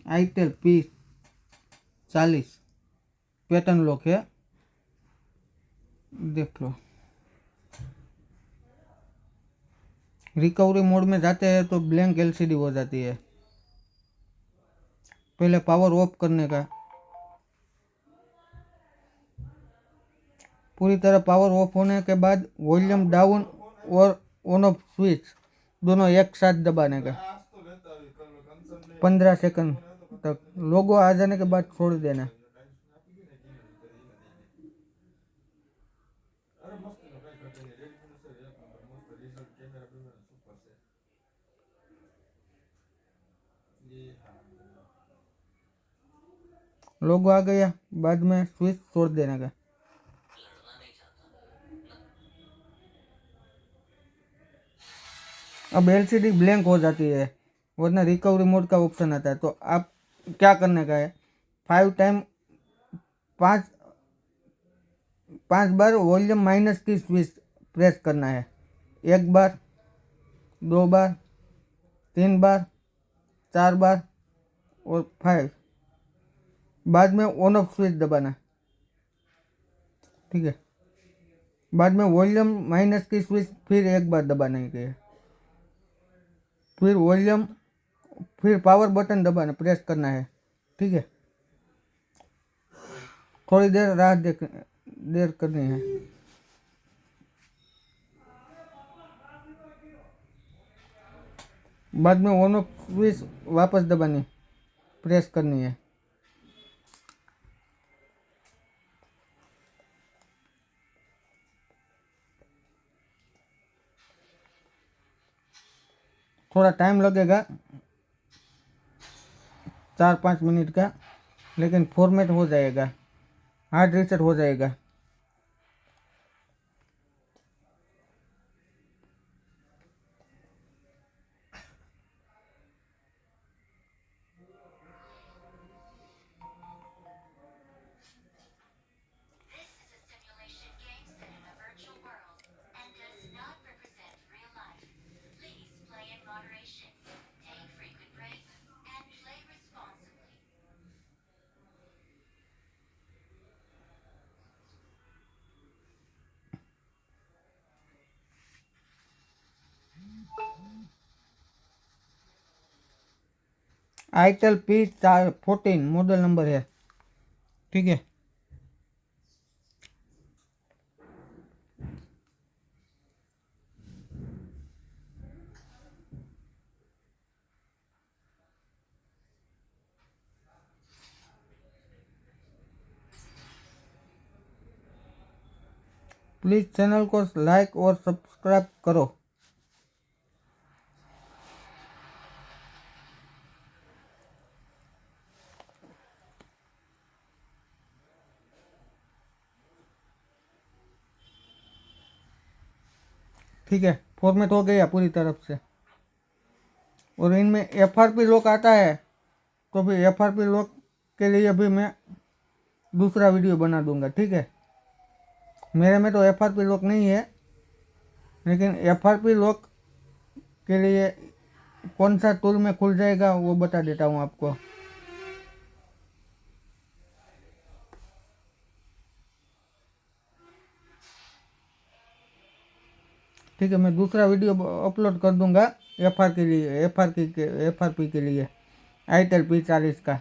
Itel P40 pattern lock है, देख लो। Recovery mode में जाते हैं तो ब्लैंक एलसीडी हो जाती है। पहले पावर ऑफ करने का, पूरी तरह पावर ऑफ होने के बाद वॉल्यूम डाउन और ऑन ऑफ स्विच दोनों एक साथ दबाने का 15 सेकंड तक। लोगो आ जाने के बाद छोड़ देना। लोगो आ गया, बाद में स्विच छोड़ देने का। अब एलसीडी ब्लैंक हो जाती है, वरना रिकवरी मोड का ऑप्शन आता है। तो आप क्या करने का है, 5 टाइम 5 बार वॉल्यूम माइनस की स्विच प्रेस करना है। 1 बार, 2 बार, 3 बार, 4 बार और 5। बाद में ऑन ऑफ स्विच दबाना, ठीक है। बाद में वॉल्यूम माइनस की स्विच फिर 1 बार दबाने की है। फिर वॉल्यूम, फिर पावर बटन दबाना, प्रेस करना है, ठीक है। थोड़ी देर राह देर करनी है। बाद में ऑन ऑफ स्विच वापस दबानी, प्रेस करनी है। थोड़ा टाइम लगेगा, 4-5 मिनट का, लेकिन फॉर्मेट हो जाएगा, हार्ड रीसेट हो जाएगा। आईटेल P14 मॉडल नंबर है, ठीक है। प्लीज चैनल को लाइक और सब्सक्राइब करो। ठीक है, फॉर्मेट हो गया पूरी तरफ से। और इनमें एफआरपी लॉक आता है, तो फिर एफआरपी लॉक के लिए भी मैं दूसरा वीडियो बना दूंगा, ठीक है। मेरे में तो एफआरपी लॉक नहीं है, लेकिन एफआरपी लॉक के लिए कौन सा टूल में खुल जाएगा वो बता देता हूँ आपको। ठीक है, मैं दूसरा वीडियो अपलोड कर दूंगा एफआरपी के लिए आईटेल P40 का।